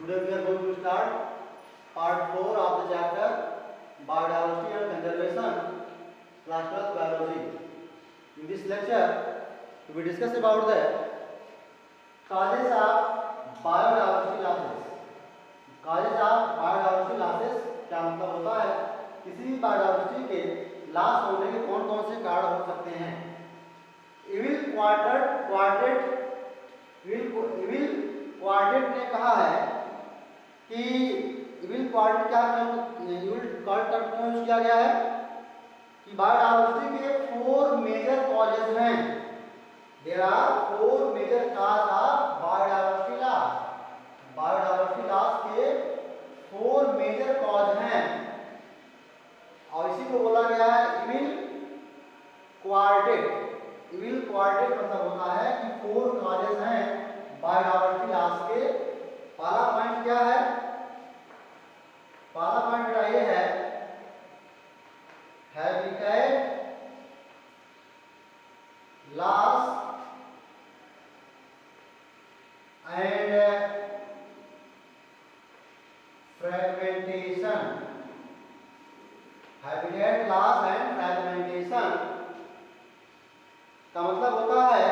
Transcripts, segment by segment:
Today we are going to start part 4 of the chapter Biodiversity and Conservation, class 12 Biology. In this lecture, we will discuss about the causes of biodiversity losses. Causes of biodiversity losses क्या मतलब होता है? किसी भी biodiversity के loss होने के कौन कौन से कारण हो सकते हैं? इविल क्वाड्रेट ने कहा है कि इविल क्वाड्रेट क्या इविल क्वाड्रेट क्यों यूज किया गया है कि बायोडाइवर्सिटी के 4 मेजर कॉजेज हैं. There are 4 major cause of biodiversity loss. Biodiversity loss के 4 मेजर कॉज हैं और इसी को बोला गया है इविल क्वाड्रेट. इविल क्वाड्रेट मतलब होता है कि 4 कॉजेज हैं बायोडाइवर्सिटी लॉस के. पहला पॉइंट क्या है? पहला पॉइंट बेटा ये है habitat loss and fragmentation. Habitat loss and fragmentation का मतलब होता है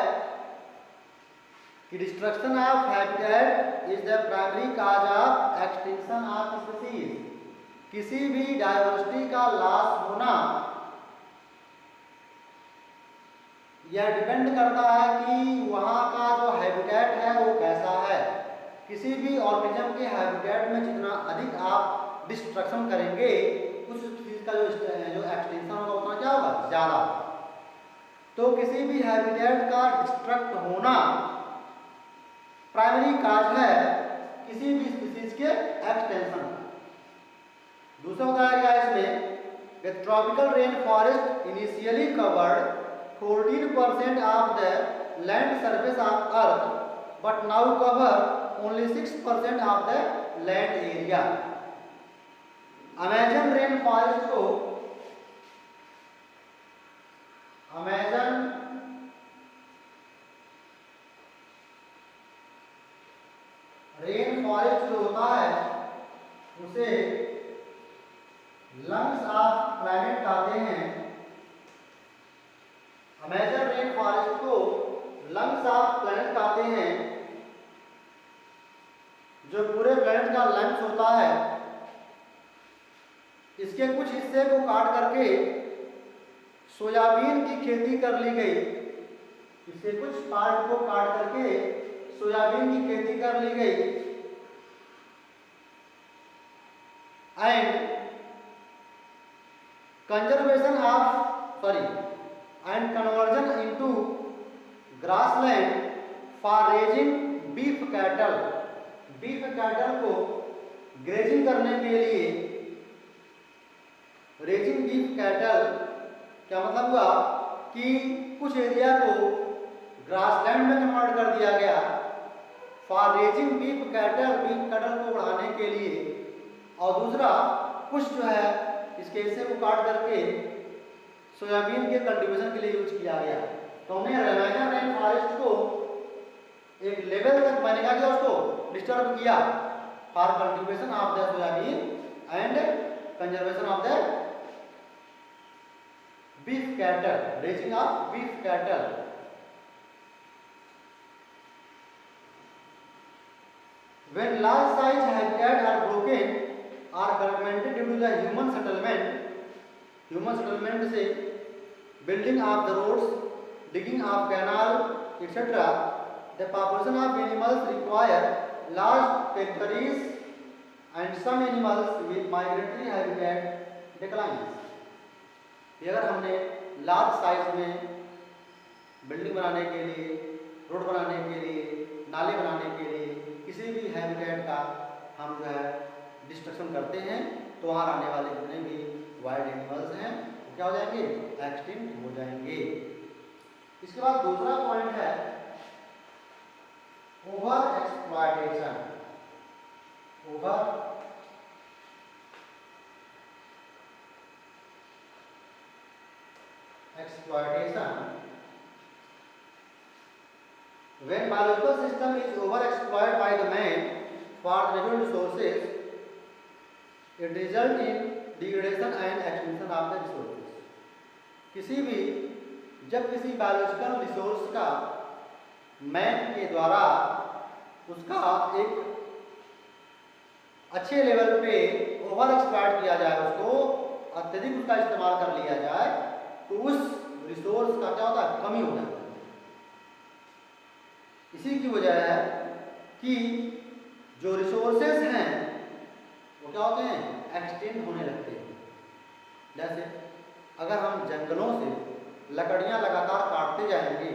कि destruction of habitat is the primary cause of extinction of species. किसी भी डाइवर्सिटी का लॉस होना यह डिपेंड करता है कि वहाँ का जो हैबिटेट है वो कैसा है. किसी भी ऑर्गेनिज्म के हैबिटेट में जितना अधिक आप डिस्ट्रक्शन करेंगे उस चीज का जो एक्सटिंक्शन होगा उतना क्या होगा? ज़्यादा. तो किसी भी हैबिटेट का डिस्ट्रक्ट होना प्राइमरी काज है किसी भी स्पीशीज के एक्सटेंशन. दूसरा बताया गया इसमें tropical rain forest initially covered 14% of the land surface of earth but now cover only 6% of the land area. Amazon rain forest को रेन फॉरेस्ट जो होता है उसे लंग्स ऑफ प्लैनेट कहते हैं. अमेजन रेन फॉरेस्ट को लंग्स ऑफ प्लैनेट कहते हैं. जो पूरे प्लैनेट का लंग्स होता है इसके कुछ हिस्से को काट करके सोयाबीन की खेती कर ली गई. इसके कुछ पार्ट को काट करके सोयाबीन की खेती कर ली गई and conversion into grassland for raising beef cattle. Beef cattle को ग्रेजिंग करने के लिए रेजिंग बीफ कैटल क्या मतलब हुआ कि कुछ एरिया को ग्रासलैंड में कन्वर्ट कर दिया गया फॉर रेजिंग बीफ कैटल को बढ़ाने के लिए. और दूसरा कुछ जो है इसके हिस्से को काट करके सोयाबीन के कल्टीवेशन के लिए यूज किया गया. तो हमने अमेजन रेन फॉरेस्ट को एक लेवल तक मैंने क्या किया उसको डिस्टर्ब किया for cultivation of the soybean and conservation of the beef cattle, raising of beef cattle. When large size habitats are broken or fragmented due to the human settlement से building of the roads, digging of canal, etc. The population of animals require large territories and some animals with migratory habitat declines. अगर हमने large size में building बनाने के लिए, road बनाने के लिए, नाले बनाने के लिए किसी भी हैबिटेट का हम जो है डिस्ट्रक्शन करते हैं तो वहाँ रहने वाले जितने भी वाइल्ड एनिमल्स हैं वो क्या हो जाएंगे? एक्सटिंक्ट हो जाएंगे. इसके बाद दूसरा पॉइंट है over exploitation. When biological system is overexploited by the man for the natural resources, it result in degradation and extinction of the resources. किसी भी जब किसी बायोलॉजिकल रिसोर्स का मैन के द्वारा उसका एक अच्छे लेवल पे ओवर एक्सप्लॉइट किया जाए, उसको अत्यधिक उसका इस्तेमाल कर लिया जाए, तो उस रिसोर्स का क्या होता है, कमी हो जाती है। इसी की वजह है कि जो रिसोर्सेज हैं वो क्या होते हैं, एक्सटेंड होने लगते हैं। जैसे अगर हम जंगलों से लकड़ियां लगातार काटते जाएंगे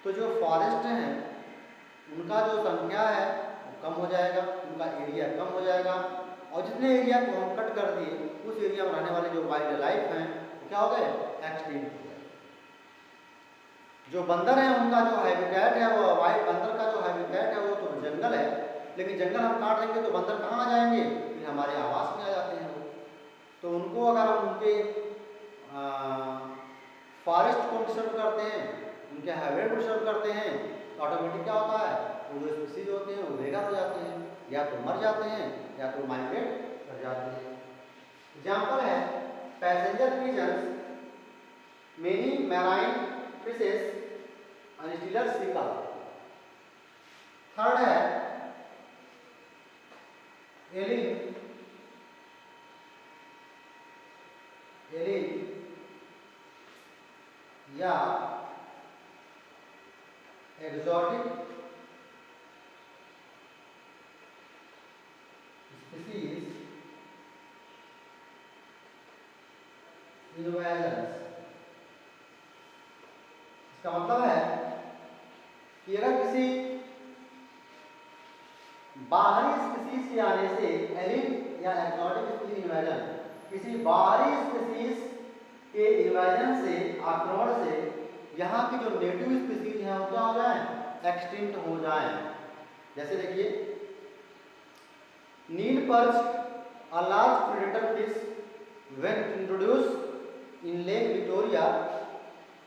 तो जो फॉरेस्ट हैं उनका जो संख्या है वो कम हो जाएगा, उनका एरिया कम हो जाएगा, और जितने एरिया को हम कट कर दिए उस एरिया में रहने वाले जो वाइल्ड लाइफ हैं वो क्या हो गए, एक्सटेंड हो गए। जो बंदर हैं उनका जो हैबिटेट है, वो वाइल्ड बंदर का जो हैबिटेट है वो तो जंगल है, लेकिन जंगल हम काट देंगे तो बंदर कहाँ आ जाएंगे, फिर हमारे आवास में आ जाते हैं वो। तो उनको अगर हम उनके फॉरेस्ट को डिस्टर्ब करते हैं, उनके हैबिटेट को डिस्टर्ब करते हैं, तो ऑटोमेटिक क्या होता है, वो जो स्पीसीज होते हैं वो बेघर हो जाते हैं, या तो मर जाते हैं या तो माइग्रेट कर जाते हैं। एग्जाम्पल है passenger pigeons, many marine fishes and Steller sea cow. Third है एलिन या एक्सोटिक स्पीसीज इन्वेजन्स। इसका मतलब है कि अगर किसी बाहरी स्पीसीज के आने से, एलिन या एक्सोटिक स्पीसीज इन्वेजन, किसी बाहरी स्पीसीज के इन्वेजन से, आक्रमण से यहाँ की जो नेटिव स्पीसीज हैं वो क्या हो जाए, एक्सटिंक्ट हो जाए। जैसे देखिए Nile perch, a large predator fish when introduced in Lake Victoria,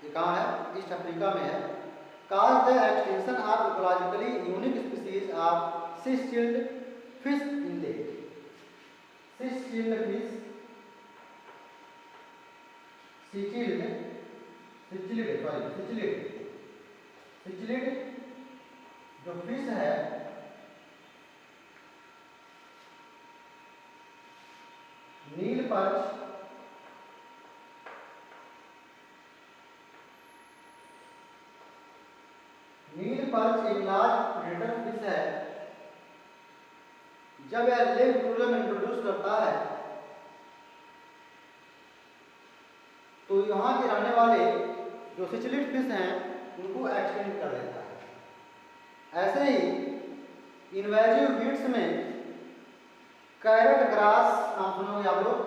ये कहाँ है, ईस्ट अफ्रीका में है, caused the extinction of ecologically unique species of sea-shelled fish in lake. Sea-shelled fish, सिचिलिड जो फिश है नील पर्च, एक लार्ज प्रेडेटर फिश है, जब यह लेक विक्टोरिया में इंट्रोड्यूस करता है तो यहाँ के रहने वाले जो सिचिलिड फिश हैं उनको एक्सटेंड कर देता है। ऐसे ही इन्वेजिव वीड्स में कैरेट ग्रास नाम सुने होंगे आप लोग,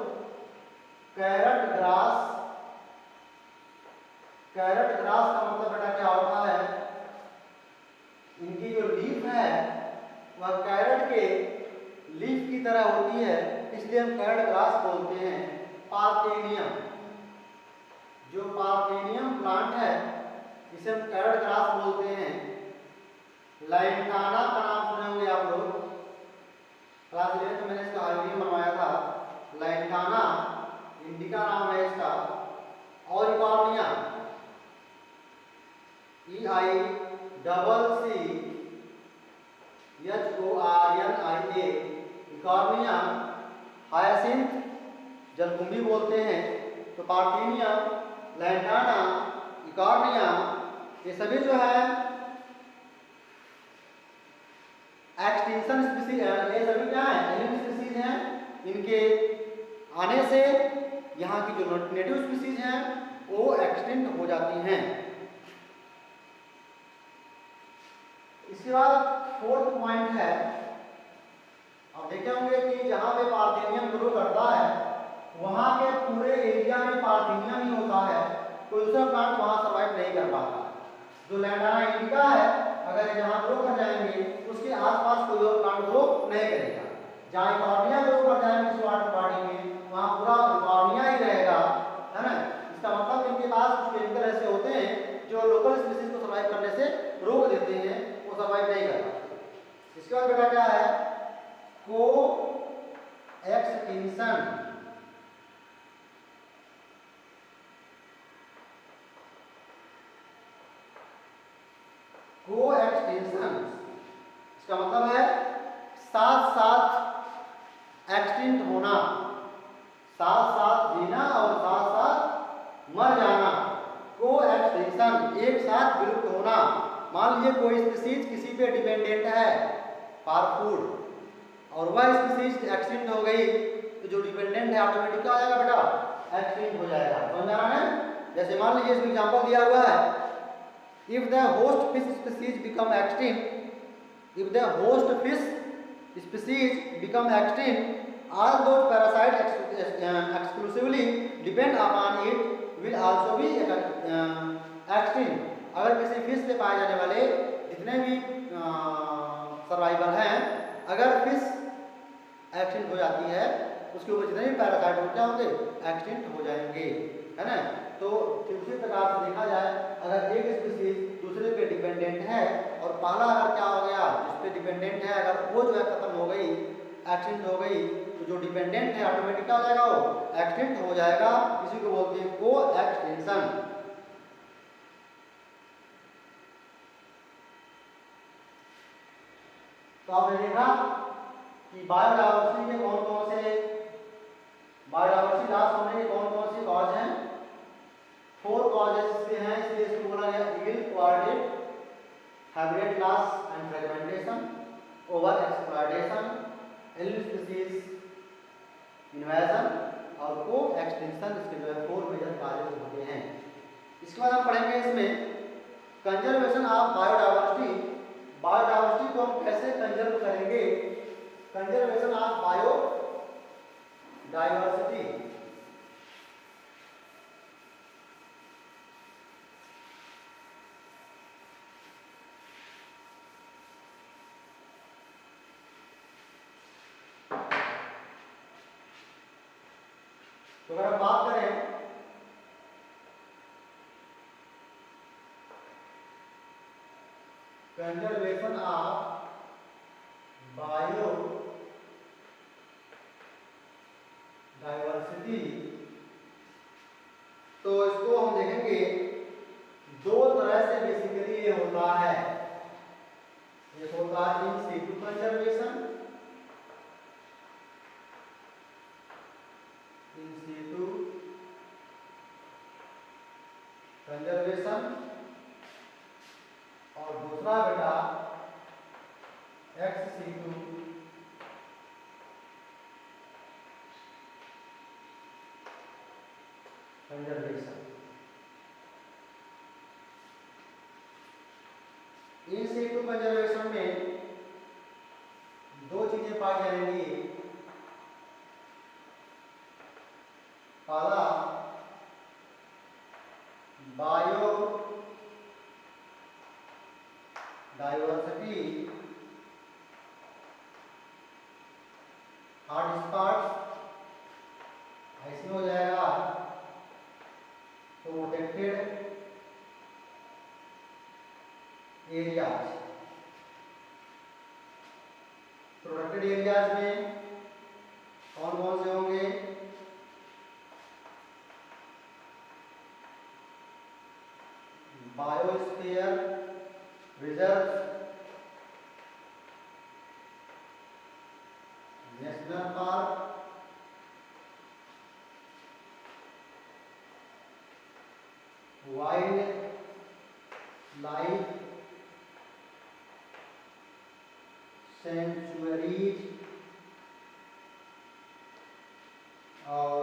कैरेट ग्रास का मतलब बेटा क्या होता है, इनकी जो लीफ है वह कैरेट के लीफ की तरह होती है, इसलिए हम कैरेट ग्रास बोलते हैं। पार्थेनियम, जो पार्थेनियम प्लांट है इसे हम कैरेट ग्रास बोलते हैं। लाइंटाना का नाम सुने होंगे आप लोग, क्लास 11 में मैंने इसका हाइड्रोजन बनवाया था। लाइंटाना इंडिका नाम है इसका। और इकॉर्निया, EICCCHORNIA, इकॉर्निया, हायासिंथ जलकुंभी बोलते हैं। तो पार्थेनियम, लैंटाना, इकॉर्निया, ये सभी जो है एक्सटिंक्शन स्पीसीज, ये सभी क्या है, एलियन स्पीसीज हैं। इनके आने से यहाँ की जो नेटिव स्पीसीज हैं वो एक्सटिंक्ट हो जाती हैं। इसके बाद फोर्थ पॉइंट है, आप देखे होंगे कि जहाँ पे पार्थेनियम ग्रो करता है वहाँ के पूरे एरिया में पार्थेनियम ही होता है, कोई दूसरा प्लांट वहाँ सर्वाइव नहीं कर पाता। जो लैंटाना इंडिका है अगर जहाँ ग्रो कर जाएंगे उसके आसपास कोई और प्लांट ग्रो नहीं करेगा। जहाँ इकॉर्निया ग्रो कर जाएंगे उस वाटर बॉडी में वहाँ पूरा इकॉर्निया ही रहेगा, है ना। इसका मतलब इनके पास कुछ केमिकल ऐसे होते हैं जो लोकल स्पीसीज को सर्वाइव करने से रोक देते हैं, वो सर्वाइव नहीं करता। इसके बाद बेटा क्या है, को एक्सटिंक्शन, को एक्सटिंक्शन इसका मतलब है साथ साथ एक्सटिंक्ट होना, साथ साथ जीना और साथ साथ मर जाना। को एक्सटिंक्शन एक साथ विलुप्त होना। मान लीजिए कोई स्पीसीज किसी पे डिपेंडेंट है फॉर फूड और वह स्पीसीज एक्सटिंक्ट हो गई तो जो डिपेंडेंट है ऑटोमेटिक क्या हो जाएगा बेटा, एक्सटिंक्ट हो जाएगा। समझ आ रहा है? जैसे मान लीजिए इसमें एग्जांपल दिया हुआ है, if the host fish species become extinct, if the host fish species become extinct, all those parasites exclusively depend upon it will also be extinct। अगर किसी फिश से पाए जाने वाले जितने भी सर्वाइवर हैं, अगर फिश एक्सटिंक्ट हो जाती है उसके ऊपर जितने भी पैरासाइट हो क्या होंगे, एक्सटिंक्ट हो जाएंगे, है ना। तो उसी प्रकार से देखा जाए अगर एक स्पीसीज दूसरे पे डिपेंडेंट है और पहला अगर क्या हो गया जिस पे डिपेंडेंट है अगर वो जो है खत्म हो गई, एक्सटिंक्ट हो गई, तो जो डिपेंडेंट है ऑटोमेटिक क्या हो जाएगा, वो एक्सटिंक्ट हो जाएगा। इसी को बोलते हैं को एक्सटिंक्शन। तो आपने देखा कि बायोडायवर्सिटी के कौन कौन से, बायोडायवर्सिटी लॉस होने के कौन कौन से कॉज हैं, 4 कॉजेस इसके हैं, इसलिए इसको बोला गया इल कोऑर्डिनेट, habitat loss and fragmentation, over exploitation, alien species invasion और को एक्सटिंक्शन। इसके जो है 4 मेजर कॉजेस होते हैं। इसके बाद हम पढ़ेंगे इसमें कंजर्वेशन ऑफ बायोडायवर्सिटी। बायोडायवर्सिटी को हम कैसे कंजर्व करेंगे, कंजर्वेशन ऑफ बायो डायवर्सिटी। तो अगर हम बात करें कंजर्वेशन ऑफ बायो डायवर्सिटी, तो इसको हम देखेंगे 2 तरह से बेसिकली ये होता है। एक होता है in situ conservation, in situ conservation, और दूसरा बेटा ex situ conservation. In situ conservation में 2 चीजें पाई जाएंगी। पहला बायो डायवर्सिटी हॉटस्पॉट्स, ऐसे हो जाएगा प्रोटेक्टेड एरियाज। प्रोटेक्टेड एरियाज में कौन कौन से होंगे, biosphere reserve, national park, wild life centuries और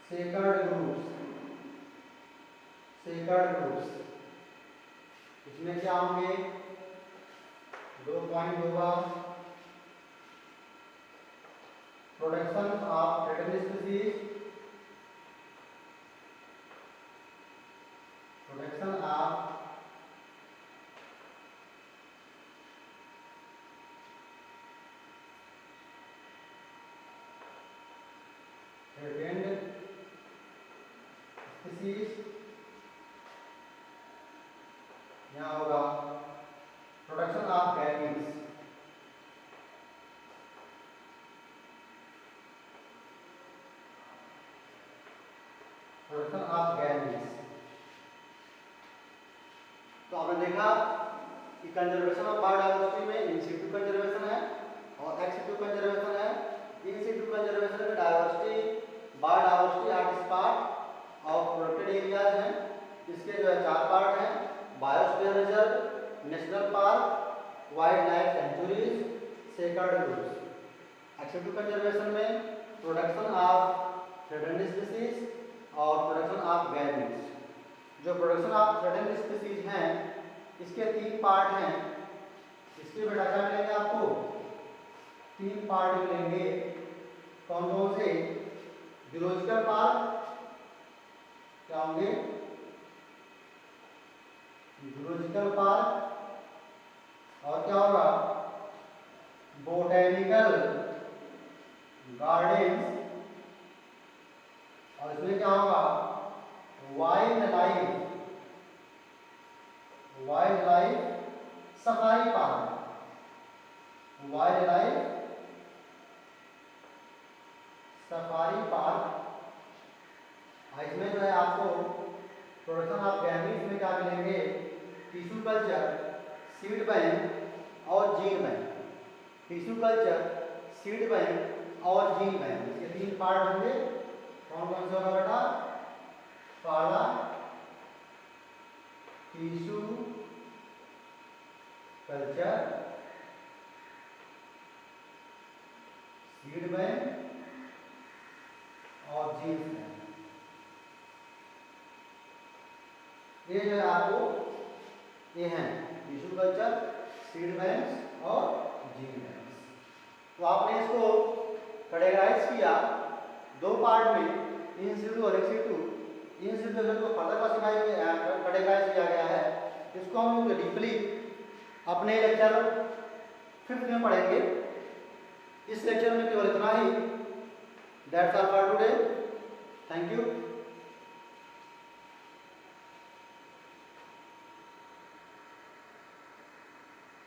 सेक्रेड ग्रुप्स। सेक्रेड ग्रुप्स इसमें क्या होंगे, 2 पॉइंट होगा, protection of threatened species, protection of threatened species, यहाँ होगा protection of gametes. Production of gametes. तो आपने देखा कि कंजर्वेशन ऑफ बायोडायवर्सिटी में इन सिटू कंजर्वेशन है और एक्स सिटू कंजर्वेशन है। इन सिटू कंजर्वेशन में diversity biodiversity are part of protected areas हैं। इसके जो है 4 पार्ट हैं: biosphere reserve, national park, wild life sanctuaries, sacred groups. Ex situ conservation में प्रोडक्शन ऑफ थ्रेटेंड स्पीसीज और प्रोडक्शन ऑफ गैमीट्स। जो प्रोडक्शन ऑफ थ्रेटेंड स्पीसीज हैं इसके 3 पार्ट हैं। इसके बेटा क्या मिलेंगे आपको? 3 पार्ट मिलेंगे। कौन कौन से? जूलॉजिकल पार्क, क्या होंगे? जूलॉजिकल पार्क, और क्या होगा? बोटेनिकल गार्डन्स, और इसमें क्या होगा? Wild life safari park, wild life safari park. इसमें जो है आपको प्रोडक्शन ऑफ गैमीट्स में क्या मिलेंगे? टिश्यू कल्चर, सीड बैंक और gene bank. Tissue culture, seed bank और जीन बैंक, इसके 3 पार्ट होंगे। कौन कौन से होगा बेटा? पहला टिश्यू कल्चर, सीड बैंक और जीन बैंक। ये जो है आपको ये हैं टिश्यू कल्चर, सीड बैंक्स और जीन बैंक्स। तो आपने इसको कैटेगराइज किया 2 पार्ट में, इन सिटू और एक्स सिटू। इन सिटू को फर्दर क्लासिफाई कैटेगराइज किया गया है। इसको हम लोग डीपली अपने लेक्चर 5th में पढ़ेंगे। इस लेक्चर में केवल इतना ही। That's all for today.